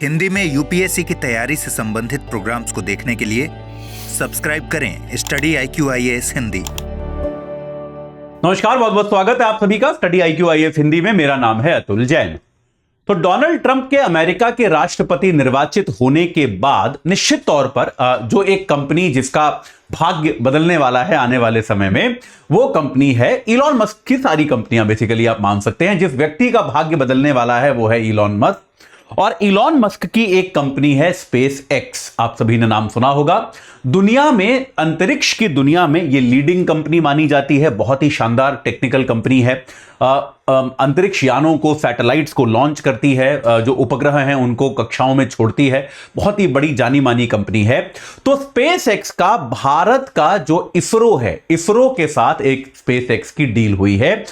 हिंदी में यूपीएससी की तैयारी से संबंधित प्रोग्राम्स को देखने के लिए सब्सक्राइब करें स्टडी IQ IAS हिंदी। नमस्कार, बहुत बहुत स्वागत है आप सभी का स्टडी IQ IAS हिंदी में। मेरा नाम है अतुल जैन। तो डोनाल्ड ट्रंप के अमेरिका के राष्ट्रपति निर्वाचित होने के बाद निश्चित तौर पर जो एक कंपनी जिसका भाग्य बदलने वाला है आने वाले समय में, वो कंपनी है इलॉन मस्क की। सारी कंपनियां बेसिकली आप मान सकते हैं, जिस व्यक्ति का भाग्य बदलने वाला है वो है इलॉन मस्क। और इलॉन मस्क की एक कंपनी है स्पेस एक्स। आप सभी ने नाम सुना होगा। दुनिया में, अंतरिक्ष की दुनिया में ये लीडिंग कंपनी मानी जाती है। बहुत ही शानदार टेक्निकल कंपनी है। अंतरिक्ष यानों को, सैटेलाइट्स को लॉन्च करती है, जो उपग्रह हैं उनको कक्षाओं में छोड़ती है। बहुत ही बड़ी जानी मानी कंपनी है। तो स्पेस एक्स का भारत का जो इसरो है, इसरो के साथ एक स्पेस एक्स की डील हुई है,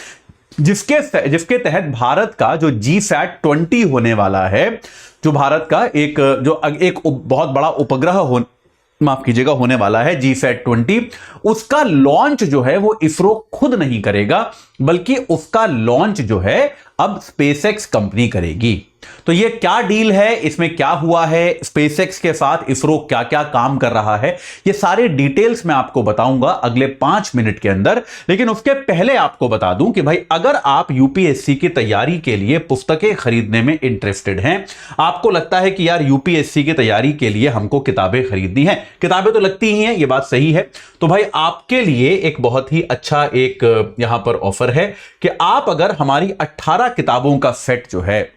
जिसके तहत भारत का जो GSAT-20 होने वाला है, जो भारत का एक बहुत बड़ा उपग्रह होने वाला है GSAT-20, उसका लॉन्च जो है वो इसरो खुद नहीं करेगा, बल्कि उसका लॉन्च जो है अब स्पेसएक्स कंपनी करेगी। तो ये क्या डील है, इसमें क्या हुआ है, स्पेसएक्स के साथ इसरो क्या क्या काम कर रहा है, ये सारे डिटेल्स मैं आपको बताऊंगा अगले 5 मिनट के अंदर। लेकिन उसके पहले आपको बता दूं कि भाई, अगर आप यूपीएससी की तैयारी के लिए पुस्तकें खरीदने में इंटरेस्टेड हैं, आपको लगता है कि यार यूपीएससी की तैयारी के लिए हमको किताबें खरीदनी है, किताबें तो लगती ही हैं, ये बात सही है। तो भाई, आपके लिए एक बहुत ही अच्छा एक यहां पर ऑफर है कि आप अगर हमारी 18 किताबों का सेट जो है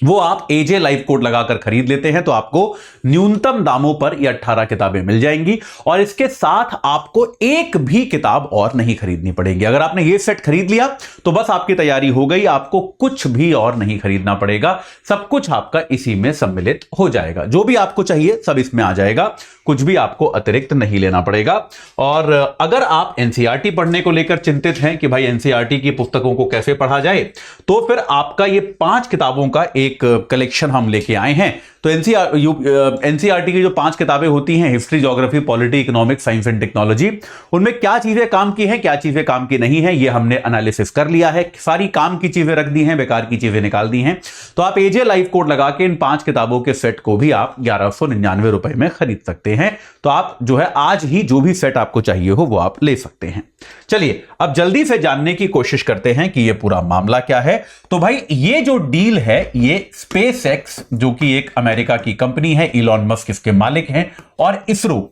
वो आप AJ लाइव कोड लगाकर खरीद लेते हैं, तो आपको न्यूनतम दामों पर ये 18 किताबें मिल जाएंगी। और इसके साथ आपको एक भी किताब और नहीं खरीदनी पड़ेगी। अगर आपने ये सेट खरीद लिया तो बस आपकी तैयारी हो गई, आपको कुछ भी और नहीं खरीदना पड़ेगा। सब कुछ आपका इसी में सम्मिलित हो जाएगा। जो भी आपको चाहिए सब इसमें आ जाएगा, कुछ भी आपको अतिरिक्त नहीं लेना पड़ेगा। और अगर आप NCERT पढ़ने को लेकर चिंतित हैं कि भाई NCERT की पुस्तकों को कैसे पढ़ा जाए, तो फिर आपका ये 5 किताबों का एक कलेक्शन हम लेके आए हैं। तो NCERT की जो 5 किताबें होती हैं, history, geography, polity, economics, science and technology, उनमें क्या चीजें काम की हैं, क्या चीजें काम की नहीं है, ये हमने एनालिसिस कर लिया है। सारी काम की चीजें रख दी हैं, बेकार की चीजें निकाल दी हैं। तो आप AJ लाइव कोड लगा के इन 5 किताबों के सेट को भी आप 1199 रुपए में खरीद सकते हैं। तो आप जो है आज ही जो भी सेट आपको चाहिए हो वो आप ले सकते हैं। चलिए, अब जल्दी से जानने की कोशिश करते हैं कि ये पूरा मामला क्या है। तो भाई, ये जो डील है, ये स्पेसएक्स, जो कि एक अमेरिका की कंपनी है, इलॉन मस्क इसके मालिक हैं, और इसरो,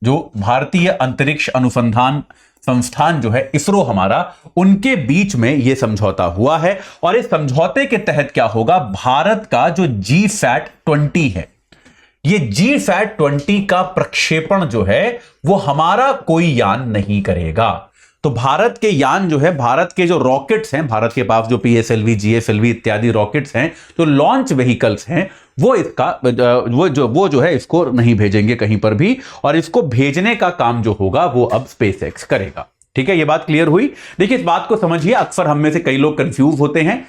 जो भारतीय अंतरिक्ष अनुसंधान संस्थान जो है इसरो हमारा, उनके बीच में यह समझौता हुआ है। और इस समझौते के तहत क्या होगा, भारत का जो GSAT-20 है, ये GSAT-20 का प्रक्षेपण जो है वो हमारा कोई यान नहीं करेगा। तो भारत के यान जो है, भारत के जो रॉकेट्स हैं, भारत के पास जो PSLV, GSLV इत्यादि रॉकेट्स हैं, जो लॉन्च व्हीकल्स हैं, वो जो है इसको नहीं भेजेंगे कहीं पर भी। और इसको भेजने का काम जो होगा वो अब स्पेसएक्स करेगा। ठीक है, ये बात क्लियर हुई। देखिए, इस बात को समझिए। अक्सर हम में से कई लोग कंफ्यूज होते हैं।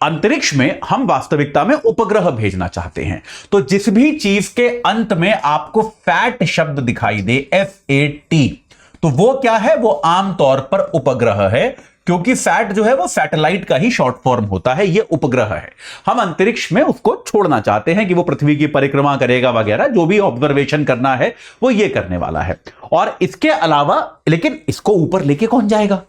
अंतरिक्ष में हम वास्तविकता में उपग्रह भेजना चाहते हैं, तो जिस भी चीज के अंत में आपको फैट शब्द दिखाई दे, FAT, तो वो क्या है, वो आमतौर पर उपग्रह है। क्योंकि फैट जो है वो सैटेलाइट का ही शॉर्ट फॉर्म होता है, ये उपग्रह है। हम अंतरिक्ष में उसको छोड़ना चाहते हैं कि वो पृथ्वी की परिक्रमा करेगा वगैरह, जो भी ऑब्जर्वेशन करना है वो ये करने वाला है। और इसके अलावा, लेकिन इसको ऊपर लेके कौन जाएगा?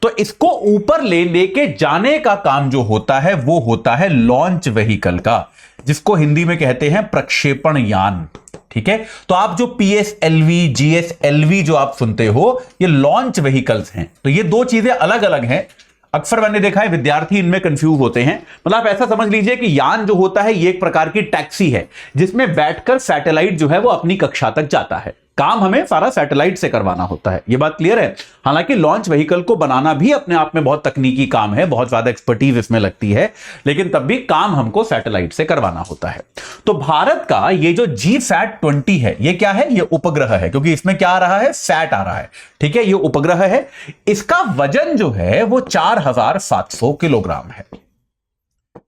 तो इसको ऊपर लेके जाने का काम जो होता है वो होता है लॉन्च व्हीकल का, जिसको हिंदी में कहते हैं प्रक्षेपण यान। ठीक है, तो आप जो PSLV, GSLV जो आप सुनते हो, ये लॉन्च व्हीकल्स हैं। तो ये दो चीजें अलग अलग हैं। अक्सर मैंने देखा है विद्यार्थी इनमें कंफ्यूज होते हैं। मतलब आप ऐसा समझ लीजिए कि यान जो होता है ये एक प्रकार की टैक्सी है, जिसमें बैठकर सैटेलाइट जो है वो अपनी कक्षा तक जाता है। काम हमें सारा सैटेलाइट से करवाना होता है, ये बात क्लियर है। हालांकि लॉन्च व्हीकल को बनाना भी अपने आप में बहुत तकनीकी काम है, बहुत ज्यादा एक्सपर्टीज इसमें लगती है, लेकिन तब भी काम हमको सैटेलाइट से करवाना होता है। तो भारत का ये जो GSAT-20 है, ये क्या है, ये उपग्रह है, क्योंकि इसमें क्या आ रहा है, सैट आ रहा है। ठीक है, ये उपग्रह है। इसका वजन जो है वो 4700 किलोग्राम है।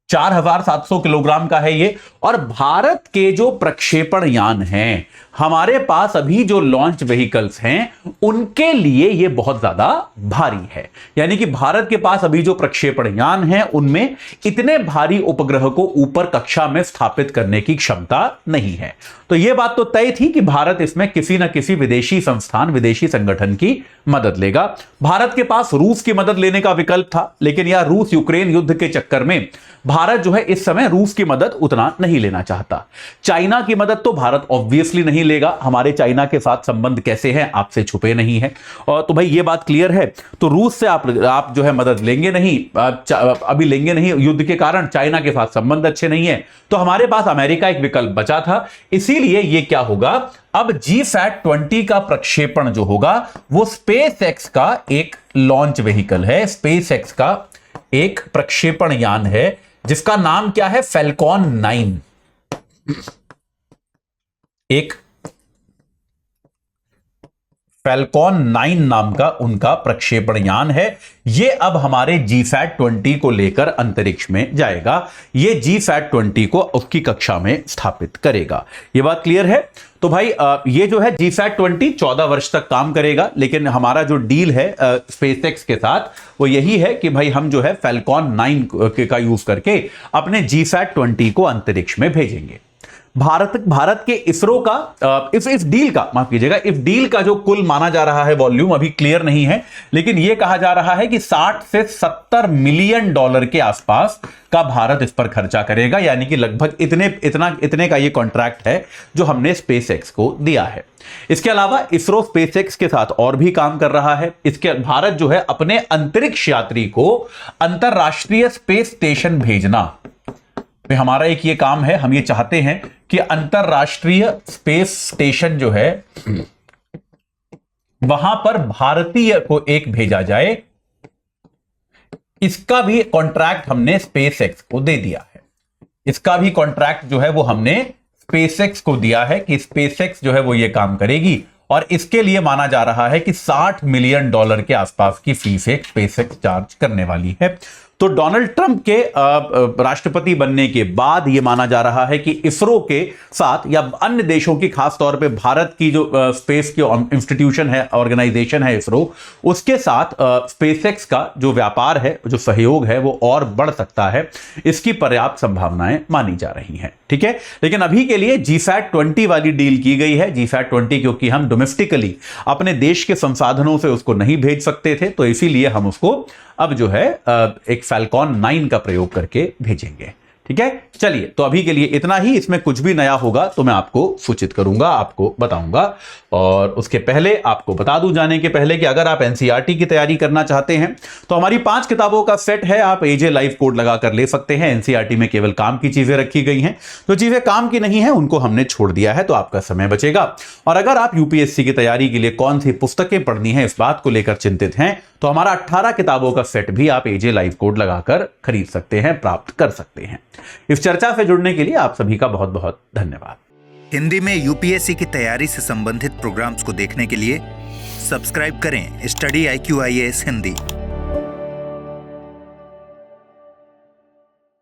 4700 किलोग्राम का है ये। और भारत के जो प्रक्षेपण यान हैं, हमारे पास अभी जो लॉन्च व्हीकल्स हैं उनके लिए यह बहुत ज्यादा भारी है। यानी कि भारत के पास अभी जो प्रक्षेपण यान हैं उनमें इतने भारी उपग्रह को ऊपर कक्षा में स्थापित करने की क्षमता नहीं है। तो यह बात तो तय थी कि भारत इसमें किसी न किसी विदेशी संस्थान, विदेशी संगठन की मदद लेगा। भारत के पास रूस की मदद लेने का विकल्प था, लेकिन यह रूस यूक्रेन युद्ध के चक्कर में भारत जो है इस समय रूस की मदद उतना नहीं लेना चाहता। चाइना की मदद तो भारत ऑब्वियसली नहीं लेगा। हमारे चाइना के साथ संबंध कैसे हैं आपसे छुपे नहीं है, और तो भाई ये बात क्लियर है। तो रूस से आप जो है मदद लेंगे नहीं, अभी लेंगे नहीं, युद्ध के कारण चाइना के साथ संबंध अच्छे नहीं है। तो हमारे पास अमेरिका एक विकल्प बचा था। इसीलिए ये क्या होगा, अब GSAT-20 का प्रक्षेपण जो होगा वो स्पेसएक्स का एक लॉन्च व्हीकल है, स्पेसएक्स का एक प्रक्षेपण यान है जिसका नाम क्या है, फैल्कॉन 9। एक फैल्कॉन 9 नाम का उनका प्रक्षेपण यान है। यह अब हमारे GSAT-20 को लेकर अंतरिक्ष में जाएगा। यह GSAT-20 को उसकी कक्षा में स्थापित करेगा। यह बात क्लियर है। तो भाई ये जो है GSAT-20 14 वर्ष तक काम करेगा, लेकिन हमारा जो डील है स्पेसएक्स के साथ वो यही है कि भाई हम जो है फैल्कॉन 9 का यूज करके अपने GSAT-20 को अंतरिक्ष में भेजेंगे। भारत के इसरो का इस डील का, माफ कीजिएगा, इस डील का जो कुल माना जा रहा है वॉल्यूम अभी क्लियर नहीं है, लेकिन यह कहा जा रहा है कि 60 से 70 मिलियन डॉलर के आसपास का भारत इस पर खर्चा करेगा। यानी कि लगभग इतने का ये कॉन्ट्रैक्ट है जो हमने स्पेसएक्स को दिया है। इसके अलावा इसरो स्पेसएक्स के साथ और भी काम कर रहा है। इसके भारत जो है अपने अंतरिक्ष यात्री को अंतरराष्ट्रीय स्पेस स्टेशन भेजना, हमारा एक ये काम है। हम ये चाहते हैं कि अंतरराष्ट्रीय स्पेस स्टेशन जो है वहां पर भारतीय को एक भेजा जाए। इसका भी कॉन्ट्रैक्ट हमने स्पेसएक्स को दे दिया है। इसका भी कॉन्ट्रैक्ट जो है वो हमने स्पेसएक्स को दिया है कि स्पेसएक्स जो है वो ये काम करेगी, और इसके लिए माना जा रहा है कि 60 मिलियन डॉलर के आसपास की फीस एक स्पेसएक्स चार्ज करने वाली है। तो डोनाल्ड ट्रंप के राष्ट्रपति बनने के बाद यह माना जा रहा है कि इसरो के साथ या अन्य देशों की, खास तौर पे भारत की जो स्पेस की इंस्टीट्यूशन है, ऑर्गेनाइजेशन है इसरो, उसके साथ स्पेसएक्स का जो व्यापार है, जो सहयोग है वो और बढ़ सकता है। इसकी पर्याप्त संभावनाएं मानी जा रही हैं। ठीक है, लेकिन अभी के लिए GSAT-20 वाली डील की गई है। GSAT-20 क्योंकि हम डोमेस्टिकली अपने देश के संसाधनों से उसको नहीं भेज सकते थे, तो इसीलिए हम उसको अब जो है एक फैल्कॉन 9 का प्रयोग करके भेजेंगे। ठीक है, चलिए, तो अभी के लिए इतना ही। इसमें कुछ भी नया होगा तो मैं आपको सूचित करूंगा, आपको बताऊंगा। और उसके पहले आपको बता दूं जाने के पहले कि अगर आप NCERT की तैयारी करना चाहते हैं तो हमारी 5 किताबों का सेट है, आप AJ लाइव कोड लगाकर ले सकते हैं। NCERT में केवल काम की चीजें रखी गई हैं, जो चीजें काम की नहीं है उनको हमने छोड़ दिया है, तो आपका समय बचेगा। और अगर आप UPSC की तैयारी के लिए कौन सी पुस्तकें पढ़नी है इस बात को लेकर चिंतित हैं, तो हमारा 18 किताबों का सेट भी आप AJ लाइव कोड लगाकर खरीद सकते हैं, प्राप्त कर सकते हैं। इस चर्चा से जुड़ने के लिए आप सभी का बहुत बहुत धन्यवाद। हिंदी में UPSC की तैयारी से संबंधित प्रोग्राम्स को देखने के लिए सब्सक्राइब करें स्टडी IQ IAS हिंदी।